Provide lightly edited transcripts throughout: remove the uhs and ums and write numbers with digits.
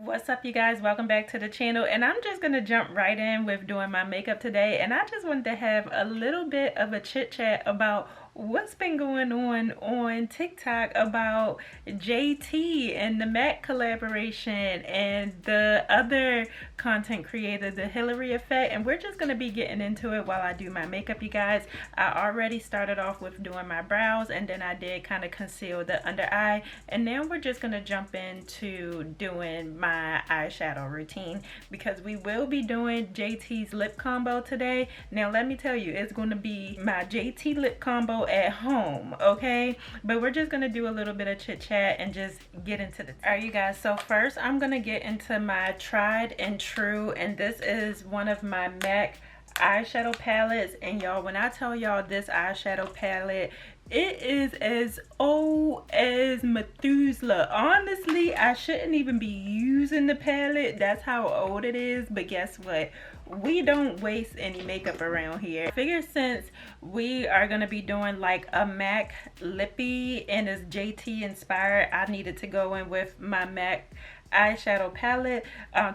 What's up, you guys? Welcome back to the channel, and I'm just gonna jump right in with doing my makeup today. And I just wanted to have a little bit of a chit chat about what's been going on TikTok about JT and the MAC collaboration and the other content creator, the Hilary Effect. And we're just gonna be getting into it while I do my makeup, you guys. I already started off with doing my brows, and then I did kind of conceal the under eye, and now we're just gonna jump into doing my eyeshadow routine because we will be doing JT's lip combo today. Now let me tell you, it's going to be my JT lip combo at home, okay? But we're just gonna do a little bit of chit chat and just get into the all right, you guys. So first I'm gonna get into my tried and true, and this is one of my MAC eyeshadow palettes. And y'all, when I tell y'all this eyeshadow palette, it is as old as Methuselah. Honestly, I shouldn't even be using the palette. That's how old it is. But guess what? We don't waste any makeup around here. I figure since we are gonna be doing like a MAC lippy and it's JT inspired, I needed to go in with my MAC eyeshadow palette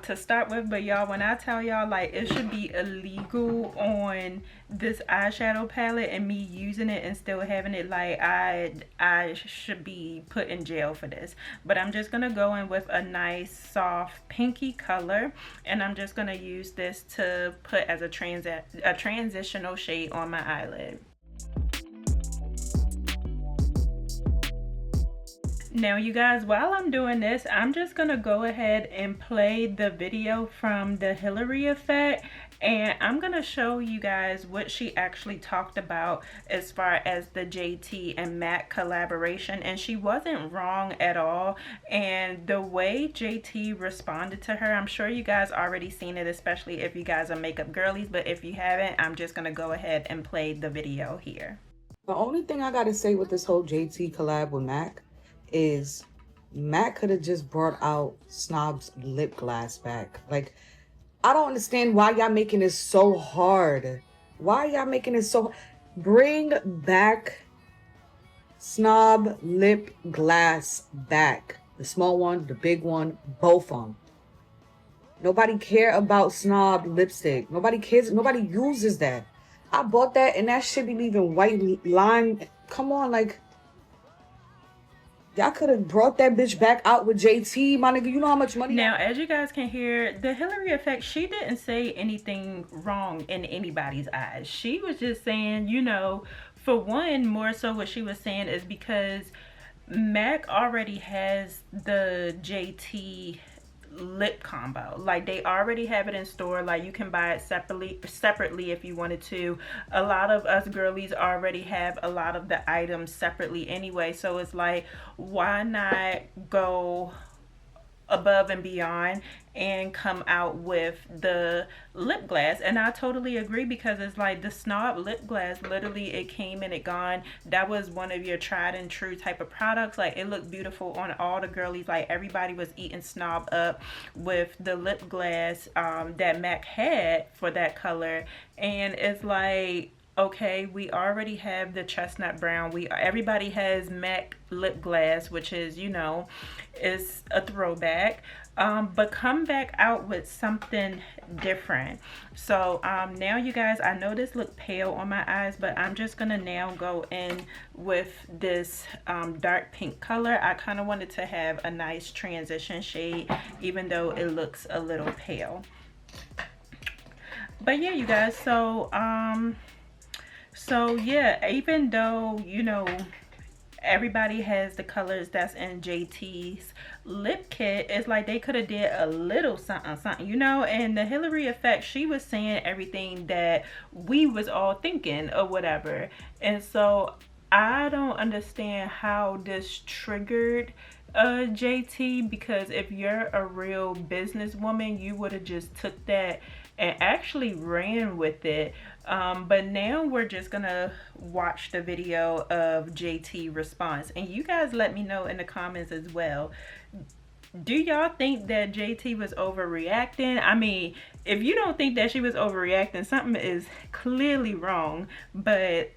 to start with. But y'all, when I tell y'all, like, it should be illegal on this eyeshadow palette and me using it and still having it, like, I should be put in jail for this. But I'm just gonna go in with a nice soft pinky color, and I'm just gonna use this to put as a transitional shade on my eyelid. Now you guys, while I'm doing this, I'm just gonna go ahead and play the video from the Hilary Effect, and I'm gonna show you guys what she actually talked about as far as the JT and MAC collaboration. And she wasn't wrong at all, and the way JT responded to her, I'm sure you guys already seen it, especially if you guys are makeup girlies. But if you haven't, I'm just gonna go ahead and play the video here. The only thing I gotta say with this whole JT collab with MAC is MAC could have just brought out Snob's lip gloss back. Like, I don't understand why y'all making this so hard. Why y'all making it so... Bring back Snob lip gloss back. The small one, the big one, both of them. Nobody care about Snob lipstick. Nobody cares. Nobody uses that. I bought that and that shit be leaving white line. Come on, like... Y'all could have brought that bitch back out with JT, my nigga. You know how much money... Now, as you guys can hear, the Hilary Effect, she didn't say anything wrong in anybody's eyes. She was just saying, you know, for one, more so what she was saying is because MAC already has the JT lip combo. Like, they already have it in store. Like, you can buy it separately if you wanted to. A lot of us girlies already have a lot of the items separately anyway, so it's like, why not go above and beyond and come out with the lip gloss? And I totally agree, because it's like the Snob lip gloss, literally it came and it gone. That was one of your tried and true type of products. Like, it looked beautiful on all the girlies. Like, everybody was eating Snob up with the lip gloss that MAC had for that color. And it's like, okay, we already have the chestnut brown. Everybody has MAC lip gloss, which is, you know, is a throwback. But come back out with something different. So now you guys, I know this look pale on my eyes, but I'm just gonna now go in with this dark pink color. I kind of wanted to have a nice transition shade, even though it looks a little pale. But yeah, you guys, so yeah, even though, you know, everybody has the colors that's in JT's lip kit, it's like they could have did a little something, you know. And the Hilary Effect, she was saying everything that we was all thinking or whatever. And so I don't understand how this triggered JT, because if you're a real businesswoman, you would have just took that and actually ran with it. But now we're just gonna watch the video of JT response, and you guys let me know in the comments as well. Do y'all think that JT was overreacting? I mean, if you don't think that she was overreacting, something is clearly wrong. But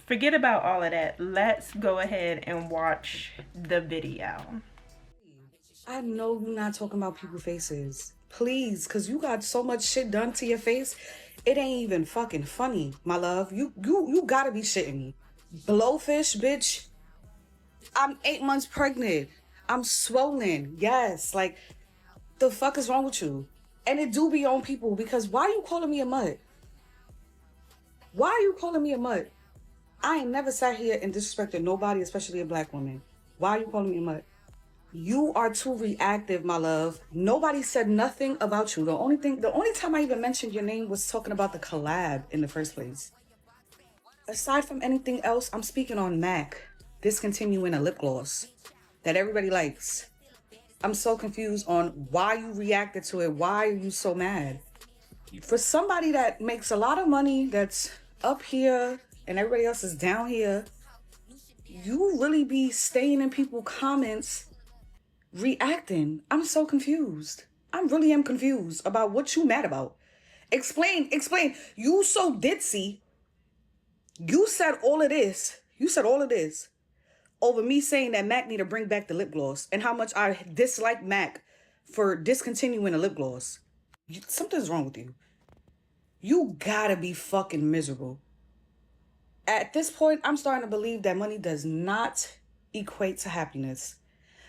forget about all of that. Let's go ahead and watch the video. I know you're not talking about people's faces. Please, because you got so much shit done to your face. It ain't even fucking funny, my love. You gotta be shitting me. Blowfish, bitch. I'm 8 months pregnant. I'm swollen. Yes. Like, the fuck is wrong with you? And it do be on people because why are you calling me a mutt? Why are you calling me a mutt? I ain't never sat here and disrespected nobody, especially a black woman. Why are you calling me a mutt? You are too reactive, my love. Nobody said nothing about you. The only time I even mentioned your name was talking about the collab in the first place. Aside from anything else, I'm speaking on MAC discontinuing a lip gloss that everybody likes. I'm so confused on why you reacted to it. Why are you so mad? For somebody that makes a lot of money, that's up here and everybody else is down here, you really be staying in people's comments reacting. I'm so confused. I really am confused about what you mad about. Explain. You so ditzy. You said all of this over me saying that MAC need to bring back the lip gloss and how much I dislike MAC for discontinuing a lip gloss. Something's wrong with you. You gotta be fucking miserable. At this point, I'm starting to believe that money does not equate to happiness.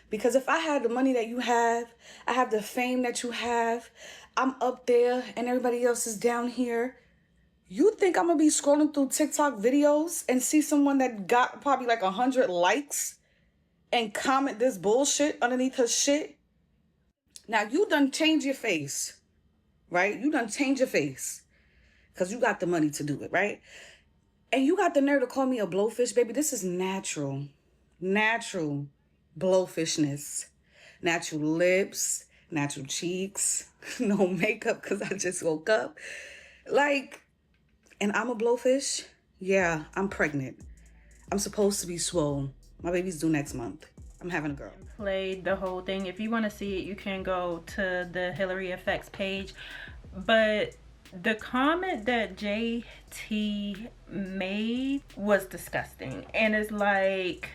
Because if I had the money that you have, I have the fame that you have, I'm up there and everybody else is down here, you think I'm gonna be scrolling through TikTok videos and see someone that got probably like 100 likes and comment this bullshit underneath her shit? Now, you done change your face, right? You done change your face because you got the money to do it, right? And you got the nerve to call me a blowfish, baby. This is natural blowfishness. Natural lips, natural cheeks, no makeup because I just woke up. Like, and I'm a blowfish? Yeah, I'm pregnant. I'm supposed to be swole. My baby's due next month. I'm having a girl. Played the whole thing. If you want to see it, you can go to the Hilary Effects page. But the comment that JT made was disgusting. And it's like,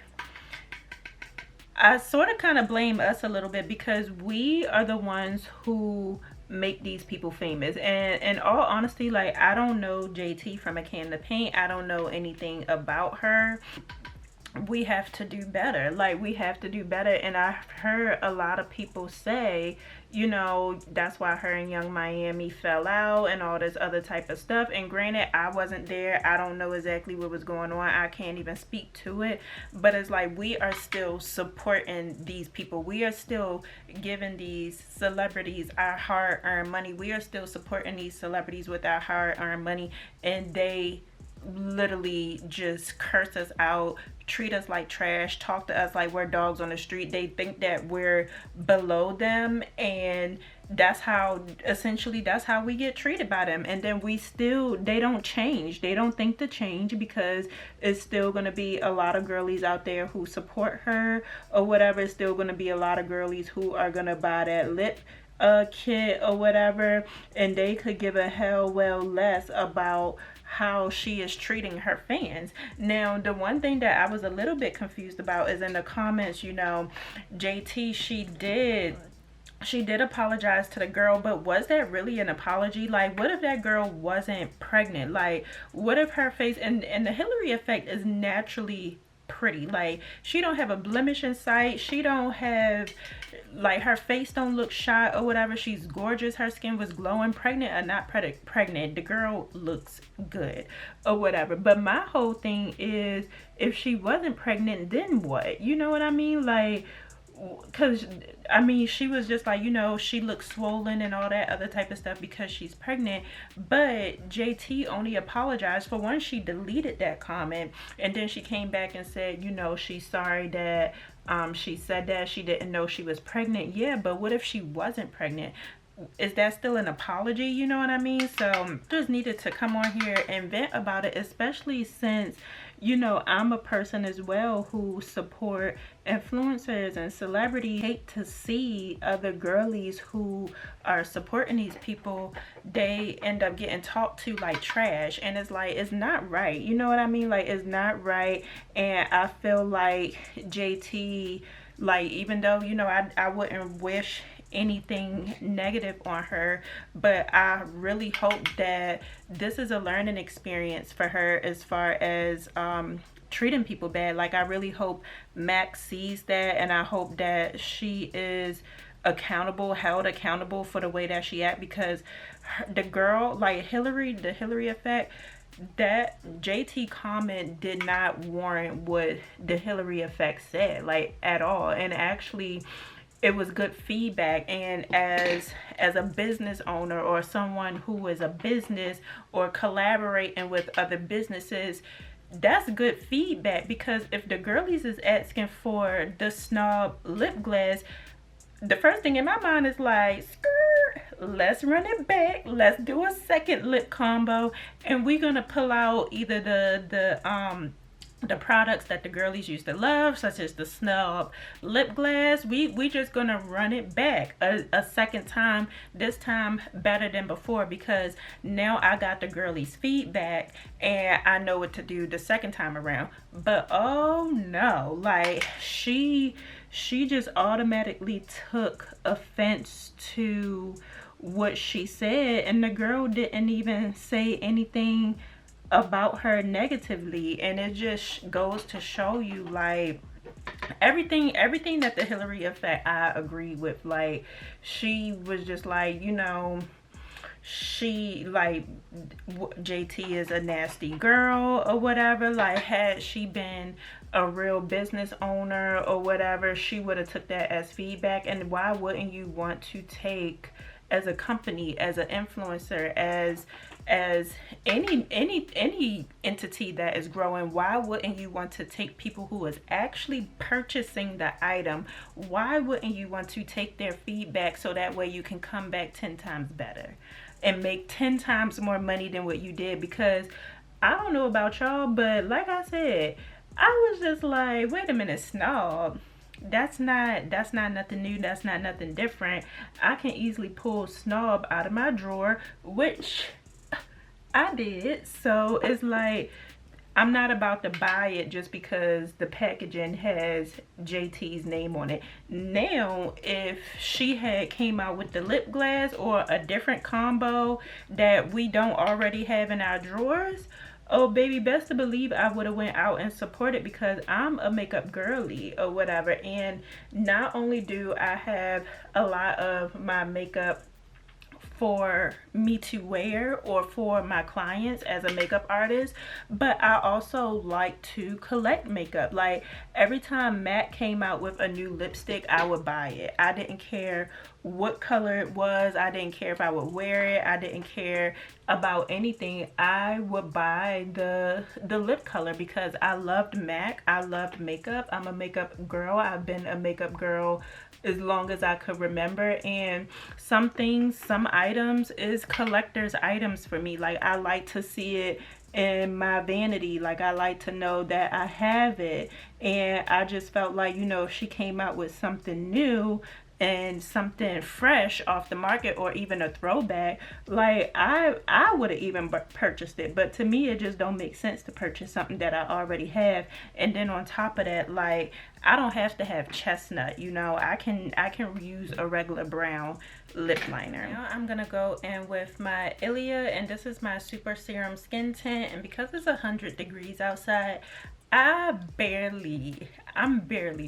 I sort of kind of blame us a little bit because we are the ones who make these people famous. And in all honesty, like, I don't know JT from a can of paint. I don't know anything about her. We have to do better. Like, we have to do better. And I've heard a lot of people say, you know, that's why her and Young Miami fell out and all this other type of stuff. And granted, I wasn't there. I don't know exactly what was going on. I can't even speak to it. But it's like, we are still supporting these people. We are still giving these celebrities our hard-earned money. We are still supporting these celebrities with our hard-earned money. And they literally just curse us out, treat us like trash, talk to us like we're dogs on the street. They think that we're below them, and that's how we get treated by them. And then they don't change. They don't think to change because it's still going to be a lot of girlies out there who support her or whatever. It's still going to be a lot of girlies who are going to buy that lip kit or whatever, and they could give a hell well less about how she is treating her fans. Now, the one thing that I was a little bit confused about is in the comments, you know, JT, she did apologize to the girl, but was that really an apology? Like, what if that girl wasn't pregnant? Like, what if her face, and the Hilary Effect is naturally pretty. Like, she don't have a blemish in sight. She don't have, like, her face don't look shot or whatever. She's gorgeous. Her skin was glowing. Pregnant or not pregnant, the girl looks good or whatever. But my whole thing is, if she wasn't pregnant, then what? You know what I mean? Like, because I mean, she was just like, you know, she looks swollen and all that other type of stuff because she's pregnant. But JT only apologized for one. She deleted that comment, and then she came back and said, you know, she's sorry that she said that she didn't know she was pregnant. Yeah, but what if she wasn't pregnant? Is that still an apology? You know what I mean? So just needed to come on here and vent about it, especially since, you know, I'm a person as well who support influencers and celebrities. Hate to see other girlies who are supporting these people, they end up getting talked to like trash, and it's like, it's not right. You know what I mean? Like, it's not right. And I feel like JT Like, even though, you know, I wouldn't wish anything negative on her, but I really hope that this is a learning experience for her as far as treating people bad. Like, I really hope Max sees that, and I hope that she is accountable, held accountable for the way that she act, because the girl, like Hilary, the Hilary Effect, that JT comment did not warrant what the Hilary Effect said, like, at all. And actually, it was good feedback. And as a business owner, or someone who is a business or collaborating with other businesses, that's good feedback, because if the girlies is asking for the snob lip gloss, the first thing in my mind is like, skirt, let's run it back, let's do a second lip combo, and we're gonna pull out either the products that the girlies used to love, such as the snub lip gloss. We just gonna run it back a second time, this time better than before, because now I got the girlies feedback and I know what to do the second time around. But oh no, like, she just automatically took offense to what she said, and the girl didn't even say anything about her negatively. And it just goes to show you, like, everything that the Hilary Effect, I agree with. Like, she was just like, you know, she, like, JT is a nasty girl or whatever. Like, had she been a real business owner or whatever, she would have took that as feedback. And why wouldn't you want to take, as a company, as an influencer, as any entity that is growing, why wouldn't you want to take people who is actually purchasing the item, why wouldn't you want to take their feedback, so that way you can come back 10 times better and make 10 times more money than what you did? Because I don't know about y'all, but like I said, I was just like, wait a minute, snob, that's not nothing new, that's not nothing different. I can easily pull snob out of my drawer, which I did. So it's like, I'm not about to buy it just because the packaging has JT's name on it. Now, if she had came out with the lip gloss or a different combo that we don't already have in our drawers, oh baby, best to believe I would have went out and supported, because I'm a makeup girly or whatever. And not only do I have a lot of my makeup for me to wear or for my clients as a makeup artist, but I also like to collect makeup. Like, every time MAC came out with a new lipstick, I would buy it. I didn't care what color it was, I didn't care if I would wear it, I didn't care about anything. I would buy the lip color because I loved MAC, I loved makeup. I'm a makeup girl, I've been a makeup girl as long as I could remember. And some things, some items is collector's items for me. Like, I like to see it in my vanity, like, I like to know that I have it. And I just felt like, you know, if she came out with something new and something fresh off the market, or even a throwback, like, I would have even purchased it. But to me, it just don't make sense to purchase something that I already have. And then on top of that, like, I don't have to have chestnut, you know, I can use a regular brown lip liner. Now I'm gonna go in with my Ilia, and this is my Super Serum Skin Tint. And because it's 100 degrees outside, I'm barely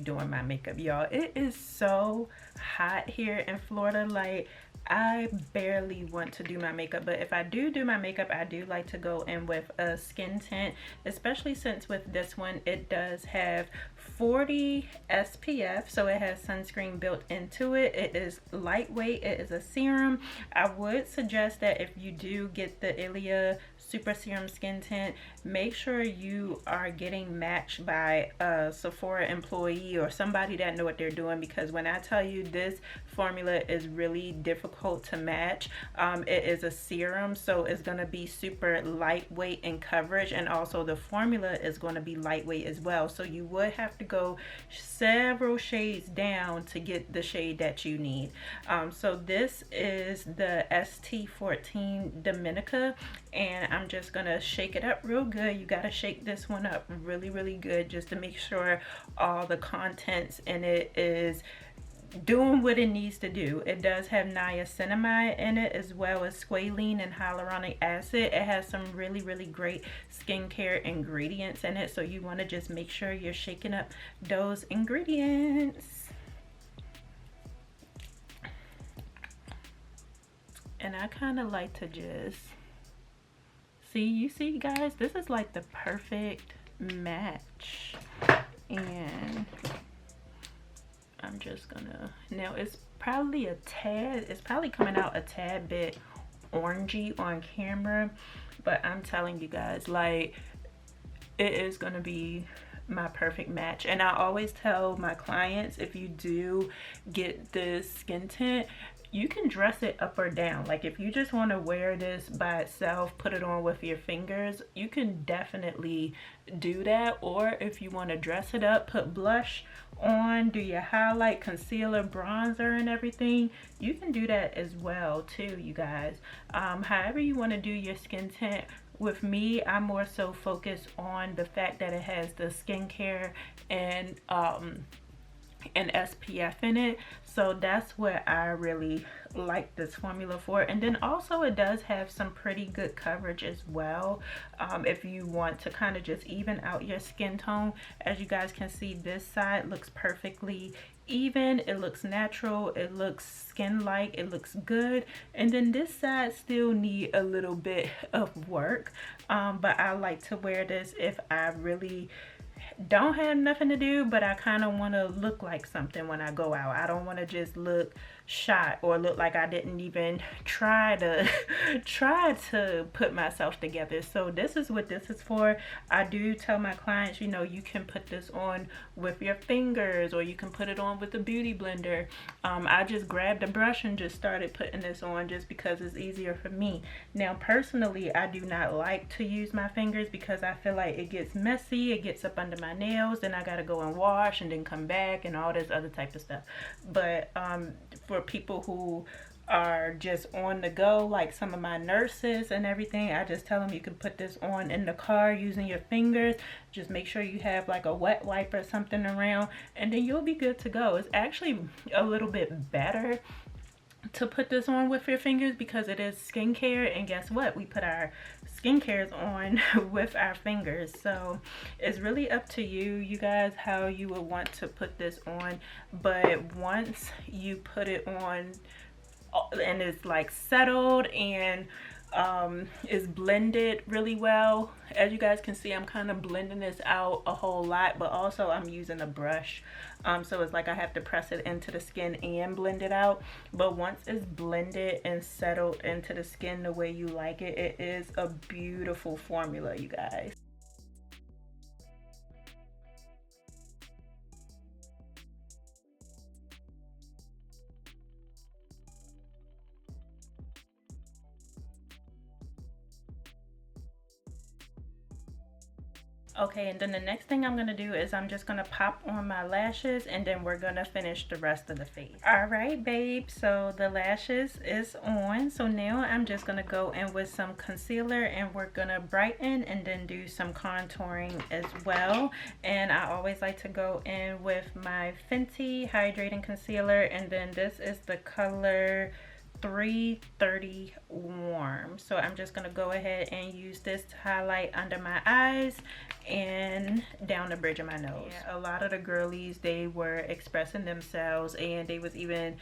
doing my makeup, y'all. It is so hot here in Florida. Like, I barely want to do my makeup, but if I do my makeup, I do like to go in with a skin tint, especially since with this one, it does have 40 SPF, so it has sunscreen built into it. It is lightweight, it is a serum. I would suggest that if you do get the Ilia Super Serum Skin Tint, make sure you are getting matched by a Sephora employee or somebody that know what they're doing, because when I tell you, this formula is really difficult to match. It is a serum, so it's going to be super lightweight in coverage, and also the formula is going to be lightweight as well. So you would have to go several shades down to get the shade that you need. So this is the ST14 Dominica, and I'm just gonna shake it up real good. You gotta shake this one up really good just to make sure all the contents in it is doing what it needs to do. It does have niacinamide in it, as well as squalene and hyaluronic acid. It has some really great skincare ingredients in it, so you want to just make sure you're shaking up those ingredients. And I kind of like to just you see guys, this is like the perfect match. And I'm just gonna, now it's probably coming out a tad bit orangey on camera, but I'm telling you guys, like, it is gonna be my perfect match. And I always tell my clients, if you do get this skin tint, you can dress it up or down. Like, if you just want to wear this by itself, put it on with your fingers, you can definitely do that. Or if you want to dress it up, put blush on, do your highlight, concealer, bronzer and everything, you can do that as well too, you guys. However you want to do your skin tint. With me, I more so focus on the fact that it has the skincare and SPF in it, so that's what I really like this formula for. And then also it does have some pretty good coverage as well, if you want to kind of just even out your skin tone. As you guys can see, this side looks perfectly even, it looks natural, it looks skin-like, it looks good. And then this side still need a little bit of work, but I like to wear this if I really don't have nothing to do, but I kind of want to look like something when I go out. I don't want to just look shot or look like I didn't even try to put myself together. So this is what this is for. I do tell my clients, you know, you can put this on with your fingers, or you can put it on with a beauty blender. I just grabbed a brush and just started putting this on just because it's easier for me. Now personally, I do not like to use my fingers because I feel like it gets messy, it gets up under my nails, then I gotta go and wash and then come back and all this other type of stuff. But for people who are just on the go, like some of my nurses and everything, I just tell them you can put this on in the car using your fingers. Just make sure you have like a wet wipe or something around, and then you'll be good to go. It's actually a little bit better to put this on with your fingers because it is skincare, and guess what, we put our skincares on with our fingers. So it's really up to you guys how you would want to put this on. But once you put it on and it's like settled and is blended really well, as you guys can see, I'm kind of blending this out a whole lot, but also I'm using a brush, so it's like I have to press it into the skin and blend it out. But once it's blended and settled into the skin the way you like it, it is a beautiful formula, you guys. Okay, and then the next thing I'm gonna do is I'm just gonna pop on my lashes, and then we're gonna finish the rest of the face. All right, babe, so the lashes is on. So now I'm just gonna go in with some concealer, and we're gonna brighten and then do some contouring as well. And I always like to go in with my Fenty hydrating concealer, and then this is the color 330 Warm. So I'm just gonna go ahead and use this to highlight under my eyes and down the bridge of my nose. Yeah, a lot of the girlies, they were expressing themselves, and they was even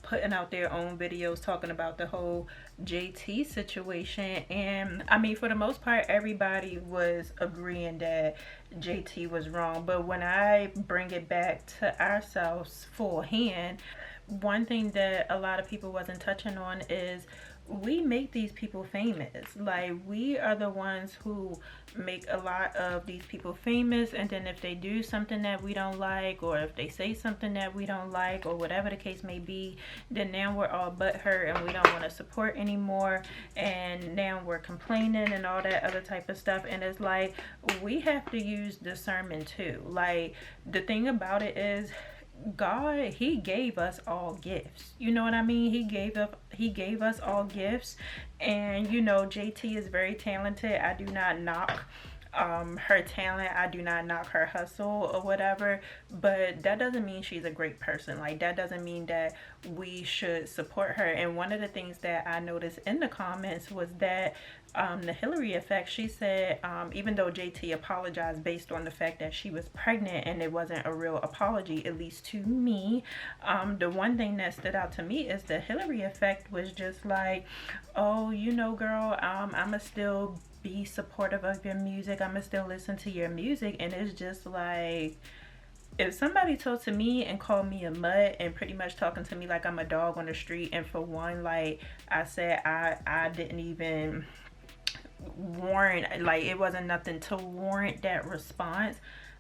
putting out their own videos talking about the whole JT situation. And I mean, for the most part, everybody was agreeing that JT was wrong. But when I bring it back to ourselves full hand, one thing that a lot of people wasn't touching on is we make these people famous. Like, we are the ones who make a lot of these people famous, and then if they do something that we don't like, or if they say something that we don't like, or whatever the case may be, then now we're all butthurt and we don't want to support anymore, and now we're complaining and all that other type of stuff. And it's like, we have to use discernment too. Like, the thing about it is, God, he gave us all gifts. You know what I mean? He gave us all gifts. And you know, JT is very talented. I do not knock her talent. I do not knock her hustle or whatever, but that doesn't mean she's a great person. Like, that doesn't mean that we should support her. And one of the things that I noticed in the comments was that the Hilary Effect, she said, even though JT apologized based on the fact that she was pregnant and it wasn't a real apology, at least to me, the one thing that stood out to me is the Hilary Effect was just like, oh, you know, girl, I'ma still be supportive of your music, I'ma still listen to your music. And it's just like, if somebody told to me and called me a mutt and pretty much talking to me like I'm a dog on the street, and for one, like I said, I didn't even warrant, like it wasn't nothing to warrant that response,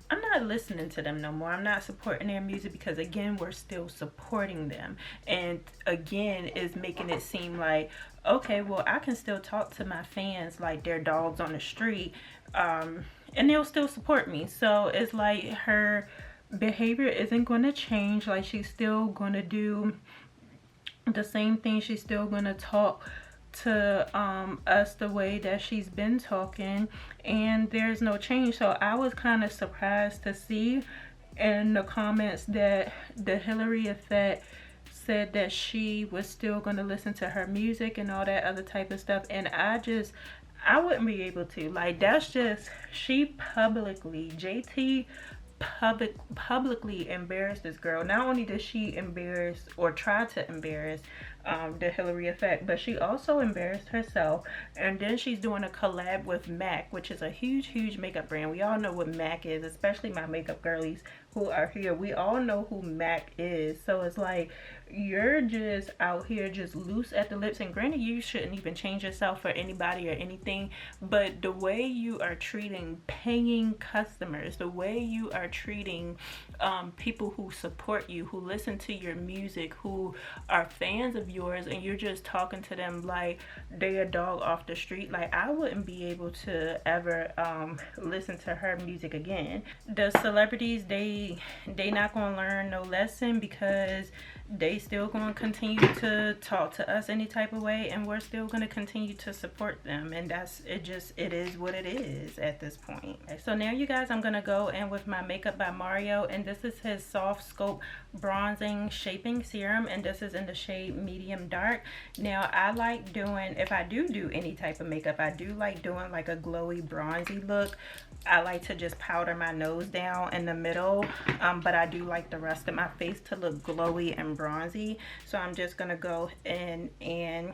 I'm not listening to them no more. I'm not supporting their music, because again, we're still supporting them. And again, is making it seem like, okay, well, I can still talk to my fans like they're dogs on the street, and they'll still support me. So it's like her behavior isn't going to change. Like, she's still going to do the same thing. She's still going to talk to us the way that she's been talking, and there's no change. So I was kind of surprised to see in the comments that the Hilary Effect said that she was still going to listen to her music and all that other type of stuff. And I wouldn't be able to. Like, that's just, she publicly, JT publicly embarrassed this girl. Not only did she embarrass or try to embarrass the Hilary Effect, but she also embarrassed herself. And then she's doing a collab with MAC, which is a huge makeup brand. We all know what MAC is, especially my makeup girlies who are here. We all know who MAC is. So it's like, you're just out here just loose at the lips. And granted, you shouldn't even change yourself for anybody or anything, but the way you are treating paying customers, the way you are treating people who support you, who listen to your music, who are fans of yours, and you're just talking to them like they're a dog off the street. Like, I wouldn't be able to ever listen to her music again. The celebrities, they not gonna learn no lesson, because they still going to continue to talk to us any type of way, and we're still going to continue to support them. And that's it. It is what it is at this point. So now, you guys, I'm going to go in with my Makeup by Mario, and this is his Soft Scope Bronzing Shaping Serum, and this is in the shade Medium Dark. Now, I like doing, if I do any type of makeup, I do like doing like a glowy bronzy look. I like to just powder my nose down in the middle, but I do like the rest of my face to look glowy and bronzy. So I'm just gonna go in and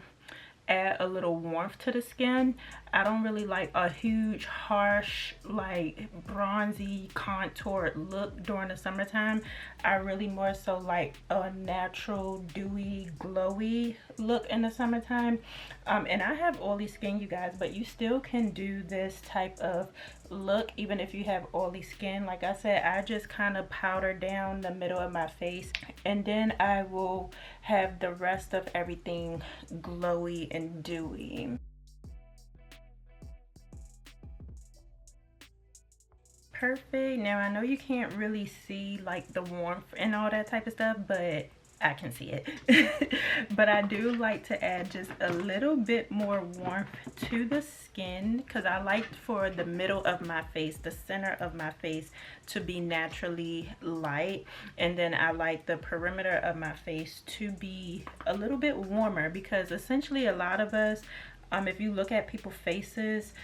add a little warmth to the skin. I don't really like a huge, harsh, like bronzy contoured look during the summertime. I really more so like a natural, dewy, glowy look in the summertime. And I have oily skin, you guys, but you still can do this type of look even if you have oily skin. Like I said, I just kind of powder down the middle of my face, and then I will have the rest of everything glowy and dewy. Perfect. Now, I know you can't really see like the warmth and all that type of stuff, but I can see it. But I do like to add just a little bit more warmth to the skin, because I like for the middle of my face, the center of my face, to be naturally light, and then I like the perimeter of my face to be a little bit warmer, because essentially a lot of us, if you look at people's faces,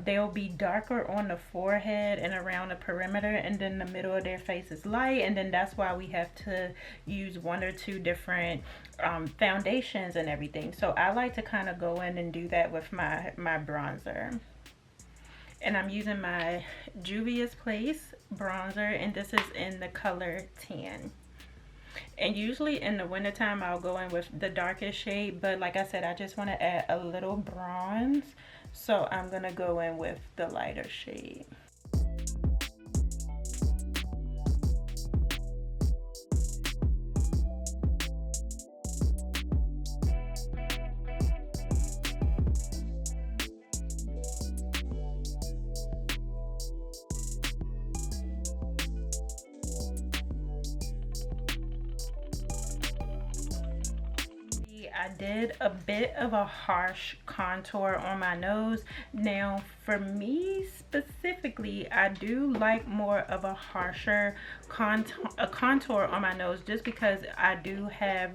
they'll be darker on the forehead and around the perimeter, and then the middle of their face is light. And then that's why we have to use one or two different foundations and everything. So I like to kind of go in and do that with my bronzer. And I'm using my Juvia's Place bronzer, and this is in the color Tan. And usually in the wintertime I'll go in with the darkest shade, but like I said, I just want to add a little bronze, so I'm gonna go in with the lighter shade. I did a bit of a harsh contour on my nose. Now for me specifically, I do like more of a harsher contour on my nose, just because I do have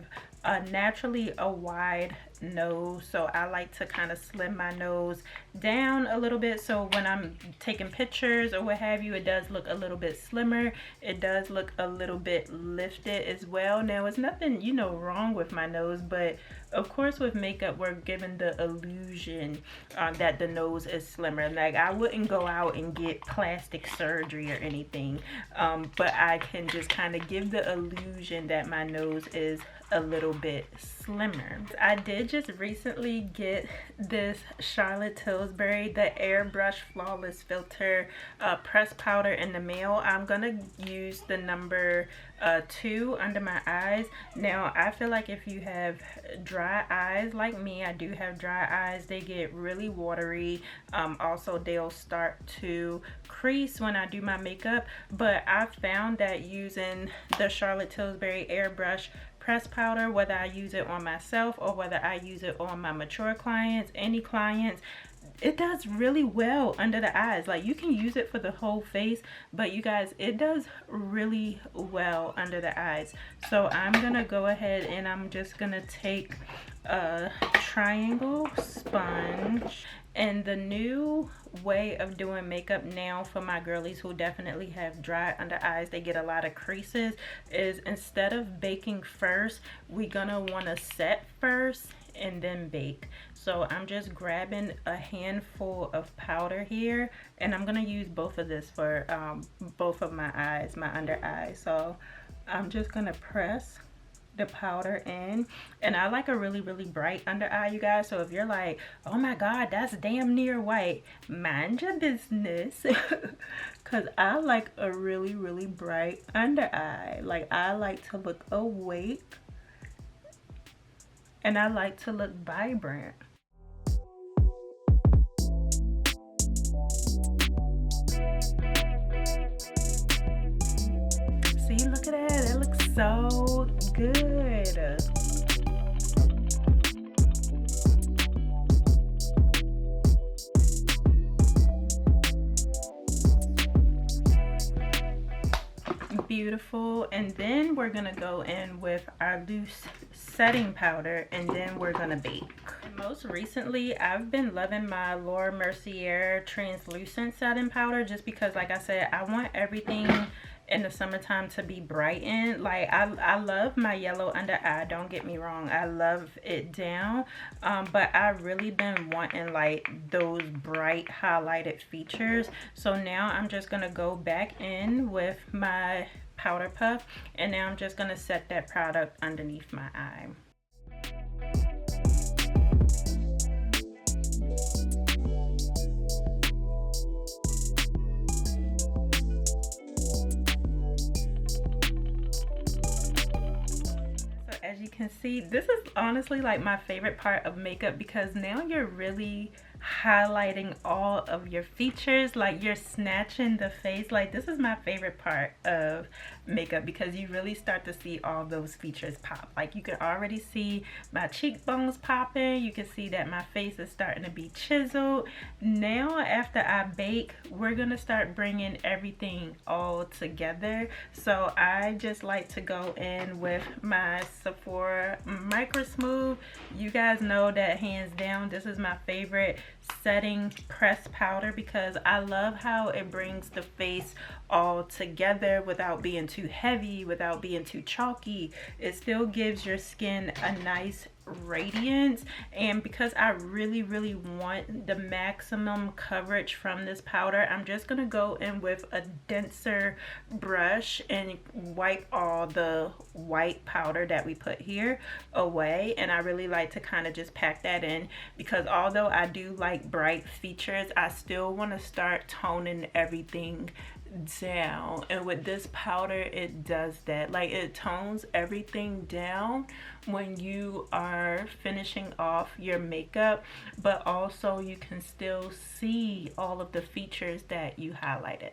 naturally a wide nose, so I like to kind of slim my nose down a little bit, so when I'm taking pictures or what have you, it does look a little bit slimmer. It does look a little bit lifted as well. Now it's nothing, you know, wrong with my nose, but of course with makeup we're given the illusion that the nose is slimmer. Like I wouldn't go out and get plastic surgery or anything, but I can just kind of give the illusion that my nose is a little bit slimmer. I did just recently get this Charlotte Tilbury, the Airbrush Flawless Filter press powder in the mail. I'm gonna use the number 2 under my eyes. Now I feel like if you have dry eyes like me, I do have dry eyes, they get really watery. Also they'll start to crease when I do my makeup, but I found that using the Charlotte Tilbury Airbrush press powder, whether I use it on myself or whether I use it on my mature clients, any clients, it does really well under the eyes. Like you can use it for the whole face, but you guys, it does really well under the eyes. So I'm gonna go ahead and I'm just gonna take a triangle sponge. And the new way of doing makeup now for my girlies who definitely have dry under eyes, they get a lot of creases, is instead of baking first, we're gonna want to set first and then bake. So I'm just grabbing a handful of powder here, and I'm gonna use both of this for both of my eyes, my under eyes. So I'm just gonna press the powder in, and I like a really bright under eye, you guys. So if you're like, oh my god, that's damn near white, mind your business. Because I like a really bright under eye. Like I like to look awake and I like to look vibrant. See, look at that, it looks so good. Beautiful. And then we're gonna go in with our loose setting powder, and then we're gonna bake. Most recently I've been loving my Mercier translucent setting powder, just because like I said, I want everything in the summertime to be brightened. Like I love my yellow under eye, don't get me wrong, I love it down, but I really been wanting like those bright highlighted features. So now I'm just gonna go back in with my powder puff, and now I'm just gonna set that product underneath my eye. As you can see, this is honestly like my favorite part of makeup, because now you're really highlighting all of your features, like you're snatching the face. Like this is my favorite part of makeup, because you really start to see all those features pop. Like you can already see my cheekbones popping, you can see that my face is starting to be chiseled. Now after I bake, we're gonna start bringing everything all together. So I just like to go in with my Sephora Micro Smooth. You guys know that hands down this is my favorite setting press powder, because I love how it brings the face all together without being too heavy, without being too chalky. It still gives your skin a nice radiance, and because I really want the maximum coverage from this powder, I'm just gonna go in with a denser brush and wipe all the white powder that we put here away. And I really like to kind of just pack that in, because although I do like bright features, I still want to start toning everything down. And with this powder, it does that. Like, it tones everything down when you are finishing off your makeup, but also you can still see all of the features that you highlighted.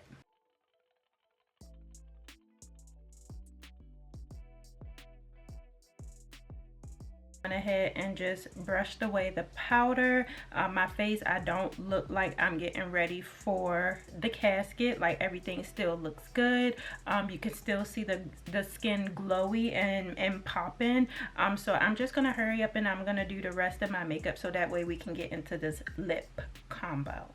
Went ahead and just brushed away the powder. My face, I don't look like I'm getting ready for the casket. Like, everything still looks good. You can still see the skin glowy and popping. So I'm just gonna hurry up and I'm gonna do the rest of my makeup so that way we can get into this lip combo.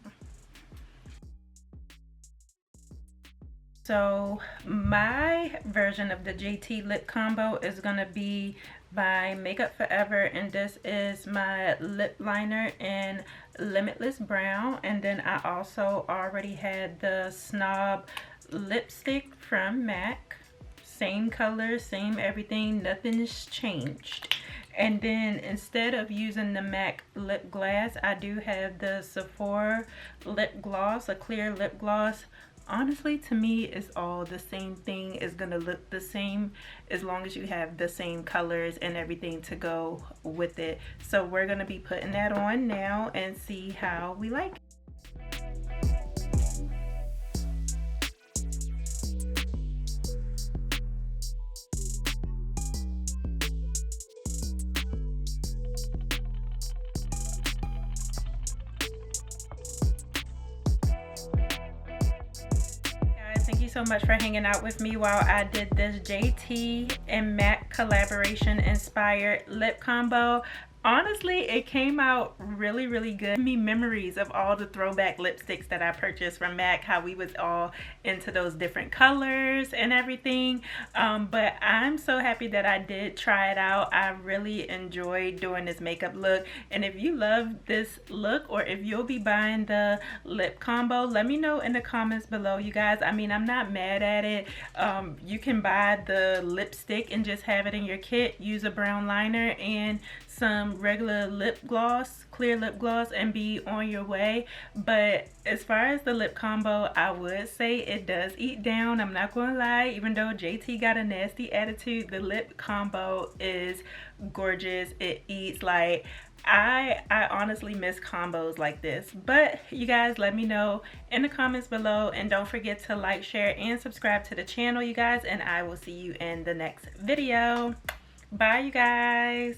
So my version of the JT lip combo is gonna be by Makeup Forever, and this is my lip liner in Limitless Brown. And then I also already had the Snob lipstick from MAC, same color, same everything, nothing's changed. And then instead of using the MAC lip glass, I do have the Sephora lip gloss, a clear lip gloss. Honestly, to me, it's all the same thing. It's gonna look the same as long as you have the same colors and everything to go with it. So we're gonna be putting that on now and see how we like it. Thank you so much for hanging out with me while I did this JT and MAC collaboration inspired lip combo. Honestly, it came out really good. Me memories of all the throwback lipsticks that I purchased from MAC, how we was all into those different colors and everything. But I'm so happy that I did try it out. I really enjoyed doing this makeup look. And if you love this look, or if you'll be buying the lip combo, let me know in the comments below, you guys. I mean, I'm not mad at it. You can buy the lipstick and just have it in your kit. Use a brown liner and some regular lip gloss, clear lip gloss, and be on your way. But as far as the lip combo, I would say it does eat down. I'm not gonna lie, even though JT got a nasty attitude, the lip combo is gorgeous. It eats. Like, I honestly miss combos like this. But you guys, let me know in the comments below, and don't forget to like, share, and subscribe to the channel, you guys, and I will see you in the next video. Bye, you guys.